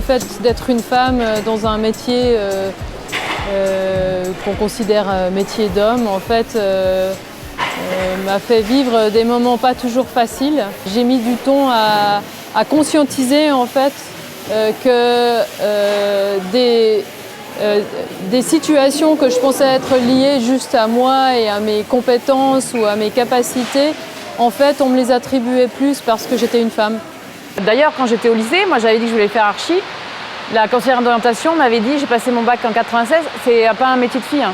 fait d'être une femme dans un métier qu'on considère métier d'homme, en fait, m'a fait vivre des moments pas toujours faciles. J'ai mis du temps à conscientiser en fait que des situations que je pensais être liées juste à moi et à mes compétences ou à mes capacités, en fait, on me les attribuait plus parce que j'étais une femme. D'ailleurs, quand j'étais au lycée, moi j'avais dit que je voulais faire archi. La conseillère d'orientation m'avait dit, j'ai passé mon bac en 96, c'est pas un métier de fille, hein.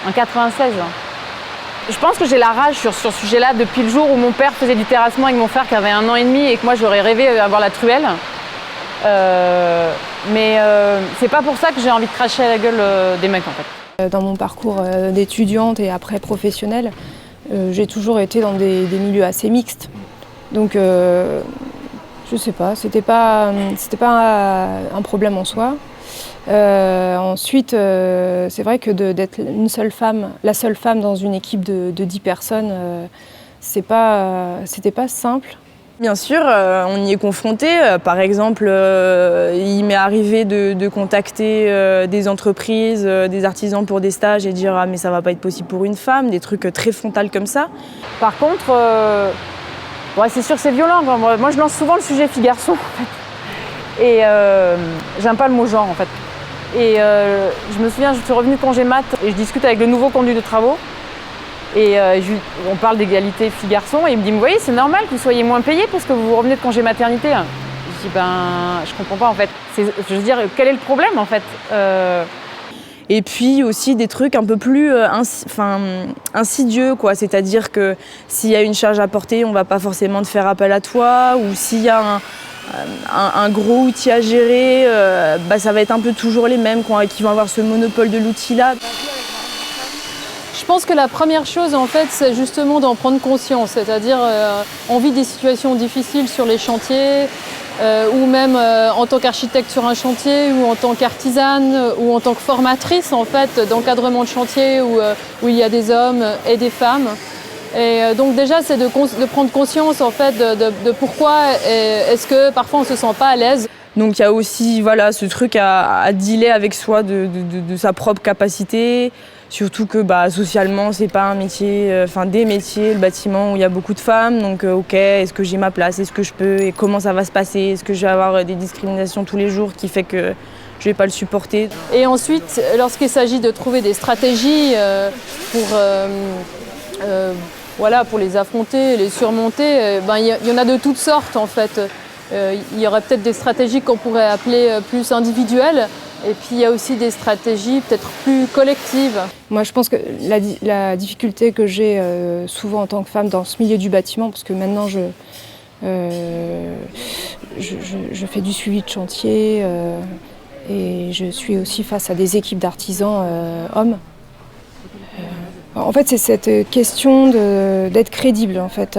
En 96. Je pense que j'ai la rage sur ce sujet-là depuis le jour où mon père faisait du terrassement avec mon frère qui avait 1 an et demi et que moi j'aurais rêvé d'avoir la truelle. Mais c'est pas pour ça que j'ai envie de cracher à la gueule des mecs en fait. Dans mon parcours d'étudiante et après professionnelle, j'ai toujours été dans des milieux assez mixtes. Donc je sais pas, c'était pas un problème en soi. Ensuite, c'est vrai que d'être la seule femme dans une équipe de 10 personnes, c'était pas simple. Bien sûr, on y est confronté. Par exemple, il m'est arrivé de contacter des entreprises, des artisans pour des stages et dire « Ah mais ça va pas être possible pour une femme », des trucs très frontales comme ça. Par contre, ouais, c'est sûr que c'est violent. Moi je lance souvent le sujet fille-garçon en fait. Et j'aime pas le mot genre en fait. Et je me souviens, je suis revenue de congé mat et je discute avec le nouveau conduit de travaux. Et on parle d'égalité filles-garçons et il me dit « Vous voyez, c'est normal que vous soyez moins payés parce que vous revenez de congé maternité. » Je dis « Ben, je comprends pas en fait. Je veux dire, quel est le problème en fait ?» Et puis aussi des trucs un peu plus insidieux, quoi. C'est-à-dire que s'il y a une charge à porter, on va pas forcément te faire appel à toi, ou s'il y a un gros outil à gérer, ça va être un peu toujours les mêmes qui vont avoir ce monopole de l'outil-là. Je pense que la première chose, en fait, c'est justement d'en prendre conscience, c'est-à-dire on vit des situations difficiles sur les chantiers, ou même en tant qu'architecte sur un chantier, ou en tant qu'artisane, ou en tant que formatrice, en fait, d'encadrement de chantier où il y a des hommes et des femmes. Et donc déjà, c'est de prendre conscience, en fait, de pourquoi est-ce que parfois on ne se sent pas à l'aise. Donc il y a aussi ce truc à dealer avec soi de sa propre capacité. Surtout que socialement, c'est pas un métier, des métiers, le bâtiment, où il y a beaucoup de femmes. Donc ok, est-ce que j'ai ma place, est-ce que je peux, et comment ça va se passer? Est-ce que je vais avoir des discriminations tous les jours qui fait que je vais pas le supporter? Et ensuite, lorsqu'il s'agit de trouver des stratégies pour les affronter, les surmonter, il y en a de toutes sortes en fait. Il y aurait peut-être des stratégies qu'on pourrait appeler plus individuelles. Et puis il y a aussi des stratégies peut-être plus collectives. Moi je pense que la difficulté que j'ai souvent en tant que femme dans ce milieu du bâtiment, parce que maintenant je fais du suivi de chantier et je suis aussi face à des équipes d'artisans hommes. En fait c'est cette question d'être crédible en fait.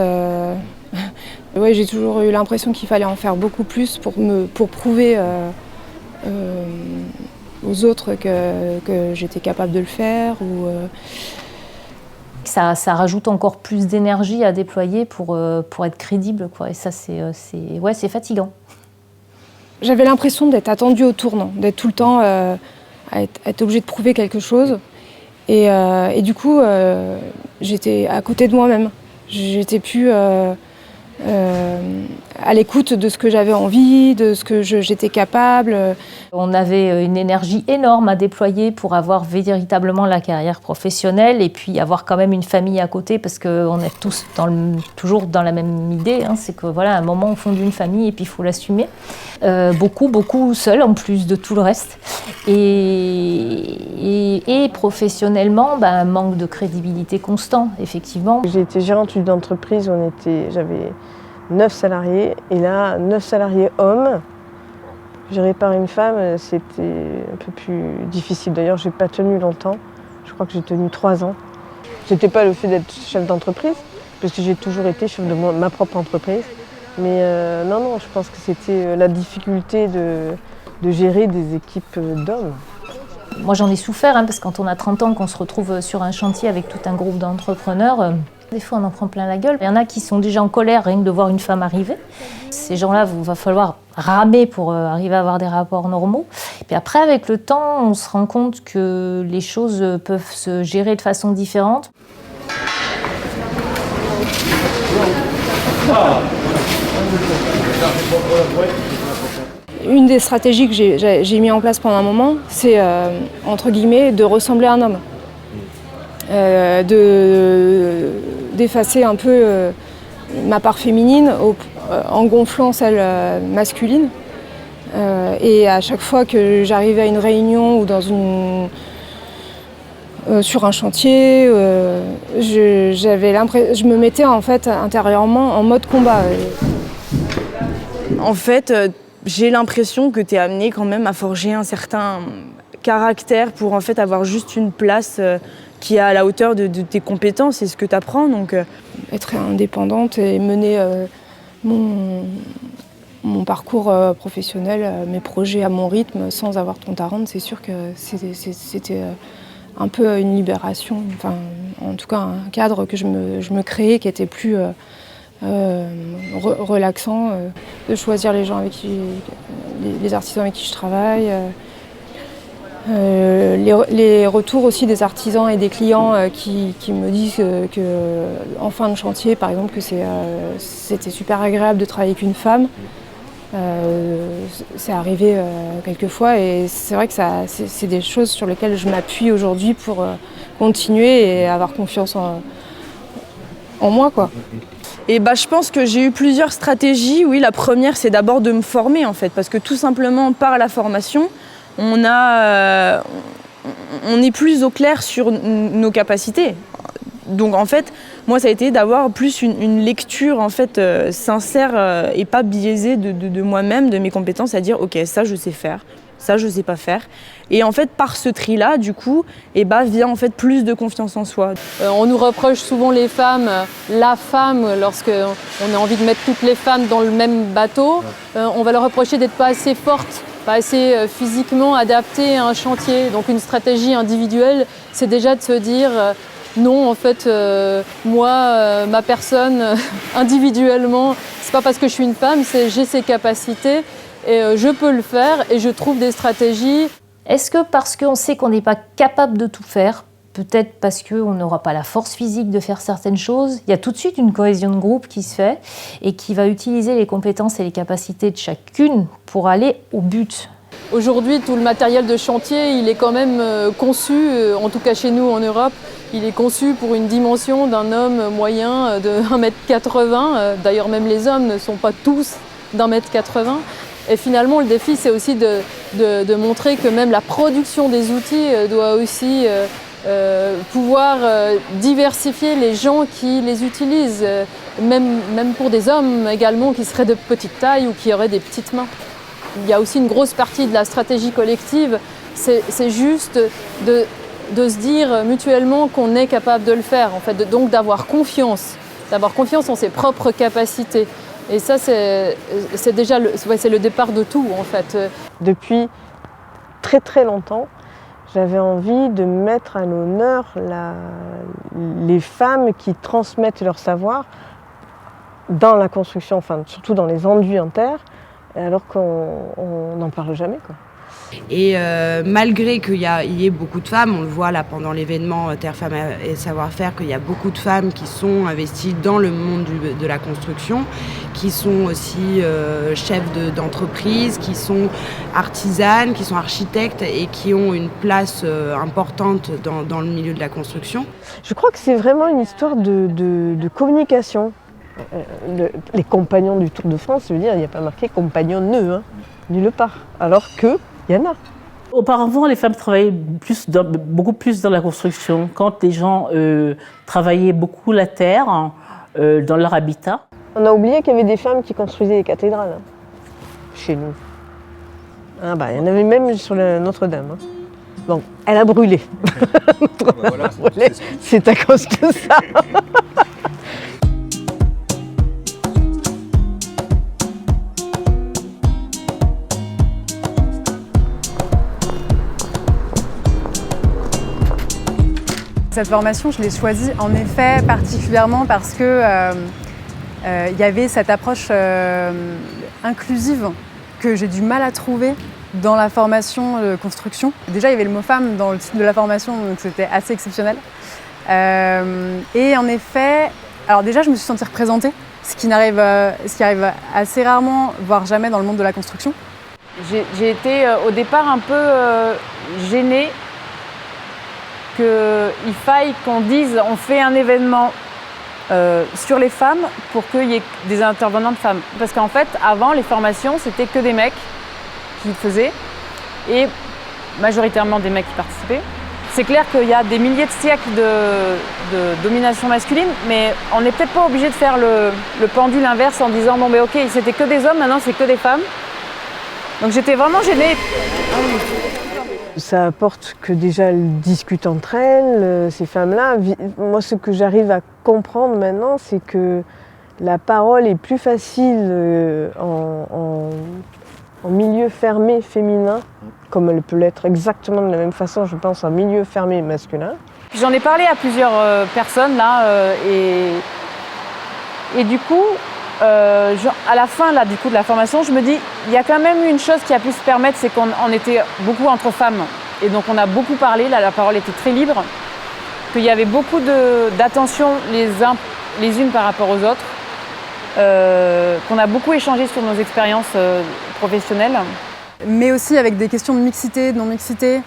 Ouais, j'ai toujours eu l'impression qu'il fallait en faire beaucoup plus pour prouver aux autres que j'étais capable de le faire. Ça rajoute encore plus d'énergie à déployer pour être crédible, quoi. Et ça, c'est fatigant. J'avais l'impression d'être attendue au tournant, d'être tout le temps à être obligée de prouver quelque chose. Et du coup, j'étais à côté de moi-même. J'étais plus à l'écoute de ce que j'avais envie, de ce que j'étais capable. On avait une énergie énorme à déployer pour avoir véritablement la carrière professionnelle et puis avoir quand même une famille à côté parce qu'on est tous toujours dans la même idée, hein, c'est que voilà, à un moment on fonde une famille et puis il faut l'assumer. Beaucoup seul en plus de tout le reste. Et professionnellement, un manque de crédibilité constant, effectivement. J'ai été gérante d'entreprise, j'avais 9 salariés, et là, 9 salariés hommes, gérés par une femme, c'était un peu plus difficile. D'ailleurs, je n'ai pas tenu longtemps, je crois que j'ai tenu 3 ans. C'était pas le fait d'être chef d'entreprise, parce que j'ai toujours été chef de ma propre entreprise. Mais non, je pense que c'était la difficulté de gérer des équipes d'hommes. Moi j'en ai souffert, parce que quand on a 30 ans, qu'on se retrouve sur un chantier avec tout un groupe d'entrepreneurs, Des fois, on en prend plein la gueule. Il y en a qui sont déjà en colère rien que de voir une femme arriver. Ces gens-là, il va falloir ramer pour arriver à avoir des rapports normaux. Et puis après, avec le temps, on se rend compte que les choses peuvent se gérer de façon différente. Une des stratégies que j'ai mis en place pendant un moment, c'est, entre guillemets, de ressembler à un homme. D'effacer un peu ma part féminine en gonflant celle masculine. Et à chaque fois que j'arrivais à une réunion ou sur un chantier, je me mettais en fait intérieurement en mode combat. En fait, j'ai l'impression que tu es amenée quand même à forger un certain caractère pour en fait avoir juste une place qui est à la hauteur de tes compétences et ce que tu apprends. Donc, être indépendante et mener mon parcours professionnel, mes projets à mon rythme, sans avoir de compte à rendre, c'est sûr que c'était un peu une libération, enfin, en tout cas un cadre que je me créais qui était plus relaxant, de choisir les gens les artisans avec qui je travaille. Les retours aussi des artisans et des clients qui me disent en fin de chantier, par exemple, que c'était super agréable de travailler avec une femme. C'est arrivé quelques fois et c'est vrai que c'est des choses sur lesquelles je m'appuie aujourd'hui pour continuer et avoir confiance en moi, quoi. Et je pense que j'ai eu plusieurs stratégies. Oui, la première, c'est d'abord de me former en fait, parce que tout simplement par la formation, on est plus au clair sur nos capacités. Donc en fait, moi ça a été d'avoir plus une lecture en fait sincère et pas biaisée de moi-même, de mes compétences, c'est-à-dire ok, ça je sais faire, ça je sais pas faire. Et en fait par ce tri-là, du coup, vient en fait plus de confiance en soi. On nous reproche souvent les femmes, la femme, lorsqu'on a envie de mettre toutes les femmes dans le même bateau, on va leur reprocher d'être pas assez forte, pas assez physiquement adaptée à un chantier. Donc une stratégie individuelle, c'est déjà de se dire non, en fait, moi, ma personne, individuellement, c'est pas parce que je suis une femme, c'est j'ai ces capacités et je peux le faire et je trouve des stratégies. Est-ce que parce qu'on sait qu'on n'est pas capable de tout faire, peut-être parce qu'on n'aura pas la force physique de faire certaines choses, il y a tout de suite une cohésion de groupe qui se fait et qui va utiliser les compétences et les capacités de chacune pour aller au but. Aujourd'hui, tout le matériel de chantier, il est quand même conçu, en tout cas chez nous en Europe, il est conçu pour une dimension d'un homme moyen de 1m80. D'ailleurs, même les hommes ne sont pas tous d'1m80. Et finalement, le défi, c'est aussi de montrer que même la production des outils doit aussi pouvoir diversifier les gens qui les utilisent, même pour des hommes également qui seraient de petite taille ou qui auraient des petites mains. Il y a aussi une grosse partie de la stratégie collective, c'est juste de se dire mutuellement qu'on est capable de le faire, en fait, donc d'avoir confiance en ses propres capacités. Et ça, c'est déjà c'est le départ de tout, en fait. Depuis très très longtemps, j'avais envie de mettre à l'honneur les femmes qui transmettent leur savoir dans la construction, enfin surtout dans les enduits en terre, alors qu'on n'en parle jamais, quoi. Et malgré qu'il y ait beaucoup de femmes, on le voit là pendant l'événement Terre, Femmes et Savoir-faire, qu'il y a beaucoup de femmes qui sont investies dans le monde de la construction, qui sont aussi chefs d'entreprise, qui sont artisanes, qui sont architectes et qui ont une place importante dans le milieu de la construction. Je crois que c'est vraiment une histoire de communication. Les compagnons du Tour de France, je veux dire, il n'y a pas marqué compagnons nœuds, nulle part, alors qu'il y en a. Auparavant, les femmes travaillaient beaucoup plus dans la construction, quand les gens travaillaient beaucoup la terre dans leur habitat. On a oublié qu'il y avait des femmes qui construisaient les cathédrales, chez nous. Il y en avait même sur Notre-Dame. Bon, elle a brûlé. Voilà, c'est à cause de ça. Cette formation, je l'ai choisie en effet particulièrement parce que il y avait cette approche inclusive que j'ai du mal à trouver dans la formation de construction. Déjà, il y avait le mot femme dans le titre de la formation, donc c'était assez exceptionnel. Et en effet, alors déjà, je me suis sentie représentée, ce qui arrive assez rarement, voire jamais dans le monde de la construction. J'ai été au départ un peu gênée qu'il faille qu'on dise on fait un événement sur les femmes pour qu'il y ait des intervenantes femmes. Parce qu'en fait, avant, les formations, c'était que des mecs qui le faisaient et majoritairement des mecs qui participaient. C'est clair qu'il y a des milliers de siècles de domination masculine, mais on n'est peut-être pas obligé de faire le pendule inverse en disant bon, ok, c'était que des hommes, maintenant c'est que des femmes. Donc j'étais vraiment gênée. Ça apporte que déjà elles discutent entre elles, ces femmes-là. Moi, ce que j'arrive à comprendre maintenant, c'est que la parole est plus facile en milieu fermé féminin, comme elle peut l'être exactement de la même façon, je pense, en milieu fermé masculin. J'en ai parlé à plusieurs personnes là, et du coup, à la fin là, de la formation, je me dis, il y a quand même une chose qui a pu se permettre, c'est qu'on était beaucoup entre femmes. Et donc on a beaucoup parlé, là, la parole était très libre, qu'il y avait beaucoup d'attention les unes par rapport aux autres, qu'on a beaucoup échangé sur nos expériences professionnelles. Mais aussi avec des questions de mixité, de non-mixité.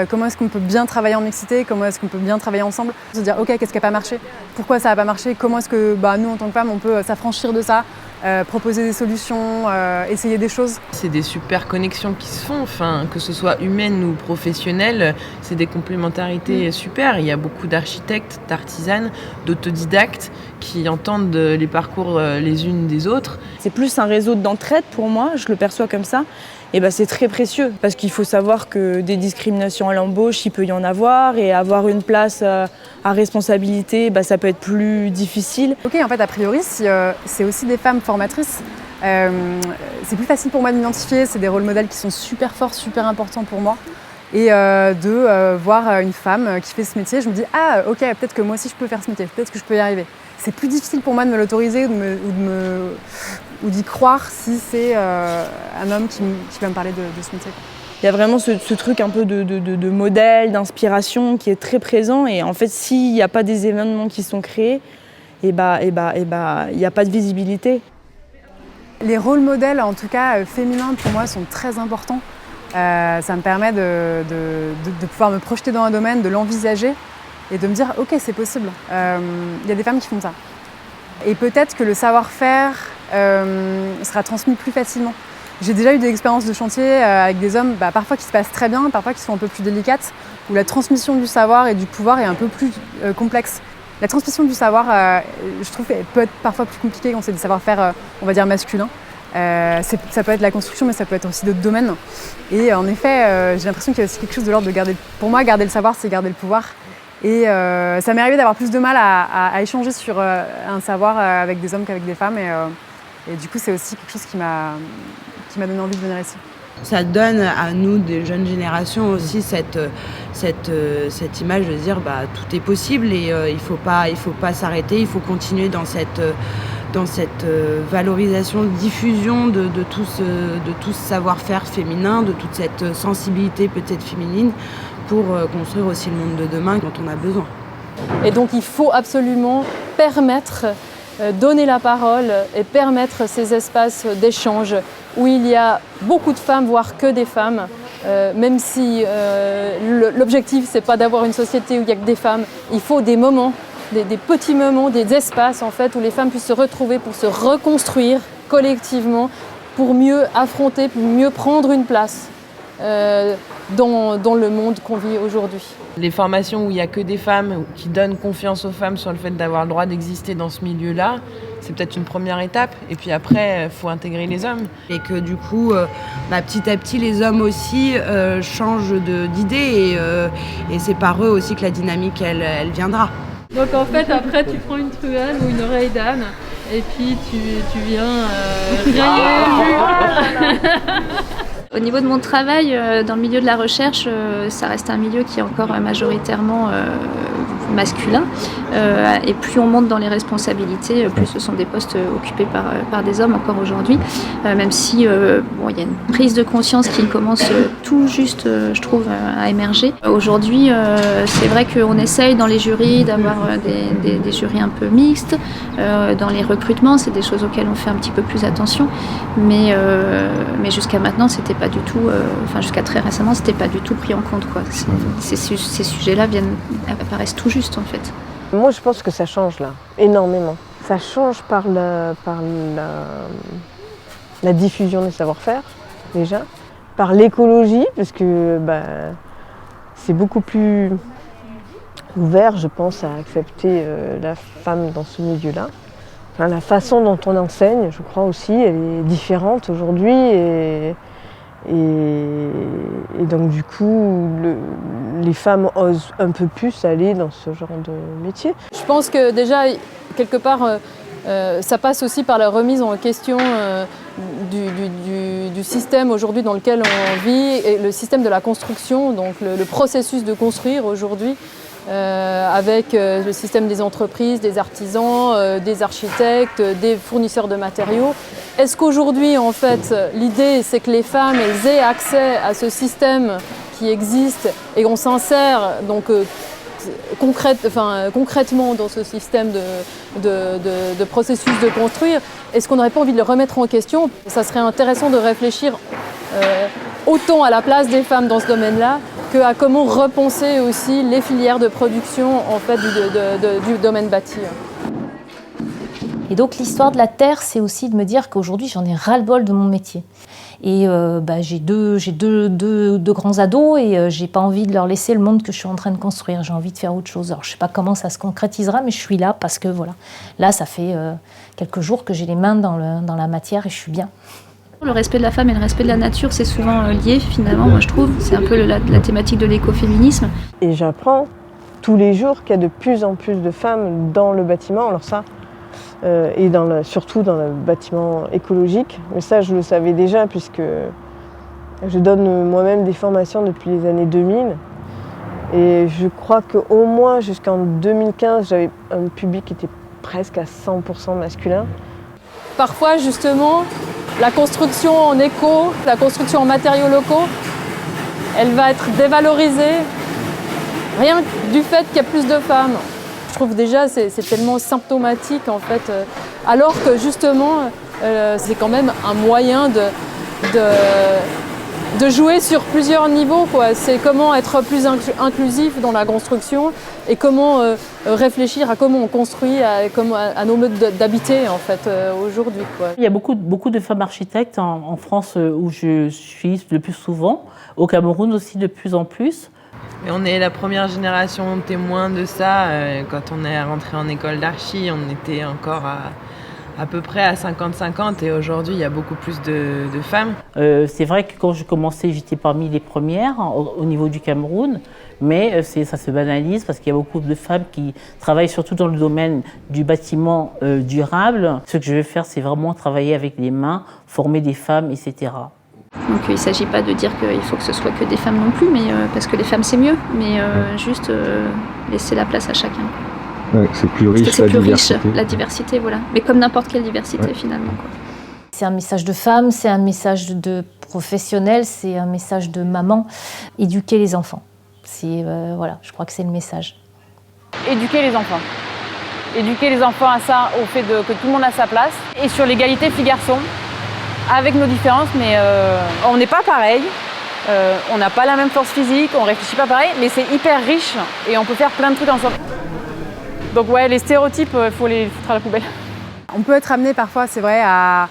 Comment est-ce qu'on peut bien travailler en mixité, comment est-ce qu'on peut bien travailler ensemble, se dire ok, qu'est-ce qui n'a pas marché, pourquoi ça n'a pas marché, comment est-ce que nous en tant que femmes on peut s'affranchir de ça, proposer des solutions, essayer des choses. C'est des super connexions qui se font, que ce soit humaines ou professionnelles, c'est des complémentarités super. Il y a beaucoup d'architectes, d'artisanes, d'autodidactes qui entendent les parcours les unes des autres. C'est plus un réseau d'entraide pour moi, je le perçois comme ça. Et c'est très précieux parce qu'il faut savoir que des discriminations à l'embauche, il peut y en avoir et avoir une place à responsabilité, ça peut être plus difficile. Ok, en fait, a priori, si c'est aussi des femmes formatrices, c'est plus facile pour moi d'identifier, c'est des rôles modèles qui sont super forts, super importants pour moi. Et de voir une femme qui fait ce métier, je me dis « Ah, ok, peut-être que moi aussi je peux faire ce métier, peut-être que je peux y arriver ». C'est plus difficile pour moi de me l'autoriser ou d'y croire si c'est un homme qui va me parler de ce métier. Il y a vraiment ce truc un peu de modèle, d'inspiration qui est très présent. Et en fait, s'il n'y a pas des événements qui sont créés, il n'y a pas de visibilité. Les rôles modèles, en tout cas féminins, pour moi, sont très importants. Ça me permet de pouvoir me projeter dans un domaine, de l'envisager et de me dire « Ok, c'est possible, il y a des femmes qui font ça ». Et peut-être que le savoir-faire sera transmis plus facilement. J'ai déjà eu des expériences de chantier avec des hommes, parfois qui se passent très bien, parfois qui sont un peu plus délicates, où la transmission du savoir et du pouvoir est un peu plus complexe. La transmission du savoir, je trouve, peut être parfois plus compliquée quand c'est des savoir-faire, on va dire, masculins. Ça peut être la construction, mais ça peut être aussi d'autres domaines. Et en effet, j'ai l'impression qu'il y a aussi quelque chose de l'ordre de garder... Pour moi, garder le savoir, c'est garder le pouvoir. Et ça m'est arrivé d'avoir plus de mal à échanger sur un savoir avec des hommes qu'avec des femmes. Et du coup, c'est aussi quelque chose qui m'a donné envie de venir ici. Ça donne à nous, des jeunes générations, aussi cette image de dire tout est possible et il faut pas s'arrêter, il faut continuer dans cette valorisation, diffusion de tout ce savoir-faire féminin, de toute cette sensibilité peut-être féminine pour construire aussi le monde de demain dont on a besoin. Et donc il faut absolument permettre, donner la parole et permettre ces espaces d'échange où il y a beaucoup de femmes, voire que des femmes, même si l'objectif c'est pas d'avoir une société où il n'y a que des femmes, il faut des moments, des petits moments, des espaces en fait où les femmes puissent se retrouver pour se reconstruire collectivement, pour mieux affronter, pour mieux prendre une place dans le monde qu'on vit aujourd'hui. Les formations où il n'y a que des femmes, qui donnent confiance aux femmes sur le fait d'avoir le droit d'exister dans ce milieu-là, c'est peut-être une première étape. Et puis après, il faut intégrer les hommes. Et que du coup, petit à petit, les hommes aussi changent d'idée et c'est par eux aussi que la dynamique, elle viendra. Donc en fait, après, tu prends une truelle ou une oreille d'âne et puis tu viens rayer le mur. Au niveau de mon travail, dans le milieu de la recherche, ça reste un milieu qui est encore majoritairement masculin. Et plus on monte dans les responsabilités, plus ce sont des postes occupés par des hommes encore aujourd'hui. Même si il y a une prise de conscience qui commence tout juste, je trouve, à émerger. Aujourd'hui, c'est vrai qu'on essaye dans les jurys d'avoir des jurys un peu mixtes. Dans les recrutements, c'est des choses auxquelles on fait un petit peu plus attention. Mais jusqu'à maintenant, c'était pas du tout, jusqu'à très récemment, c'était pas du tout pris en compte, quoi. Ces sujets-là apparaissent tout juste, en fait. Moi, je pense que ça change là, énormément. Ça change par la diffusion des savoir-faire, déjà, par l'écologie, parce que c'est beaucoup plus ouvert, je pense, à accepter la femme dans ce milieu-là. Enfin, la façon dont on enseigne, je crois aussi, elle est différente aujourd'hui. Et donc du coup, les femmes osent un peu plus aller dans ce genre de métier. Je pense que déjà, quelque part, ça passe aussi par la remise en question du système aujourd'hui dans lequel on vit, et le système de la construction, donc le processus de construire aujourd'hui, avec le système des entreprises, des artisans, des architectes, des fournisseurs de matériaux. Est-ce qu'aujourd'hui, en fait, l'idée, c'est que les femmes elles aient accès à ce système qui existe et qu'on s'insère donc concrètement dans ce système de processus de construire? Est-ce qu'on n'aurait pas envie de le remettre en question? Ça serait intéressant de réfléchir autant à la place des femmes dans ce domaine-là qu'à comment repenser aussi les filières de production en fait, du domaine bâti. Et donc l'histoire de la terre, c'est aussi de me dire qu'aujourd'hui j'en ai ras-le-bol de mon métier. Et j'ai deux grands ados et j'ai pas envie de leur laisser le monde que je suis en train de construire. J'ai envie de faire autre chose. Alors je sais pas comment ça se concrétisera, mais je suis là parce que voilà. Là, ça fait quelques jours que j'ai les mains dans la matière et je suis bien. Le respect de la femme et le respect de la nature, c'est souvent lié finalement, moi je trouve. C'est un peu la thématique de l'écoféminisme. Et j'apprends tous les jours qu'il y a de plus en plus de femmes dans le bâtiment. Alors ça, et surtout dans le bâtiment écologique. Mais ça, je le savais déjà puisque je donne moi-même des formations depuis les années 2000. Et je crois qu'au moins jusqu'en 2015, j'avais un public qui était presque à 100% masculin. Parfois, justement, la construction en éco, la construction en matériaux locaux, elle va être dévalorisée rien que du fait qu'il y a plus de femmes. Je trouve déjà c'est tellement symptomatique en fait, alors que justement c'est quand même un moyen de jouer sur plusieurs niveaux, quoi. C'est comment être plus inclusif dans la construction et comment réfléchir à comment on construit, à nos modes d'habiter en fait aujourd'hui, quoi. Il y a beaucoup de femmes architectes en France où je suis le plus souvent, au Cameroun aussi de plus en plus. Et on est la première génération témoin de ça. Quand on est rentré en école d'archi, on était encore à peu près à 50-50 et aujourd'hui il y a beaucoup plus de femmes. C'est vrai que quand je commençais, j'étais parmi les premières au niveau du Cameroun, mais ça se banalise parce qu'il y a beaucoup de femmes qui travaillent surtout dans le domaine du bâtiment durable. Ce que je vais faire, c'est vraiment travailler avec les mains, former des femmes, etc. Donc il ne s'agit pas de dire qu'il faut que ce soit que des femmes non plus, mais, parce que les femmes c'est mieux, mais juste laisser la place à chacun. Ouais, c'est plus riche, la diversité, voilà. Mais comme n'importe quelle diversité finalement, quoi. C'est un message de femme, c'est un message de professionnel, c'est un message de maman. Éduquer les enfants. Voilà, je crois que c'est le message. Éduquer les enfants. Éduquer les enfants à ça, au fait que tout le monde a sa place. Et sur l'égalité filles-garçons, avec nos différences, mais on n'est pas pareil. On n'a pas la même force physique, on réfléchit pas pareil, mais c'est hyper riche et on peut faire plein de trucs ensemble. Donc ouais, les stéréotypes, il faut les foutre à la poubelle. On peut être amené parfois, c'est vrai, à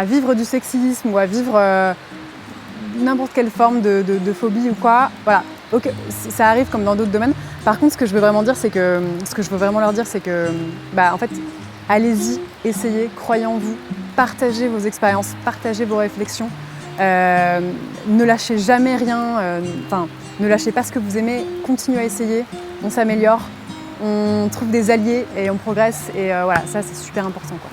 vivre du sexisme ou à vivre n'importe quelle forme de phobie ou quoi. Voilà, okay, ça arrive comme dans d'autres domaines. Par contre, ce que je veux vraiment leur dire, c'est que, en fait, allez-y, essayez, croyez en vous, partagez vos expériences, partagez vos réflexions. Ne lâchez jamais rien, ne lâchez pas ce que vous aimez, continuez à essayer, on s'améliore, on trouve des alliés et on progresse et voilà, ça c'est super important, quoi.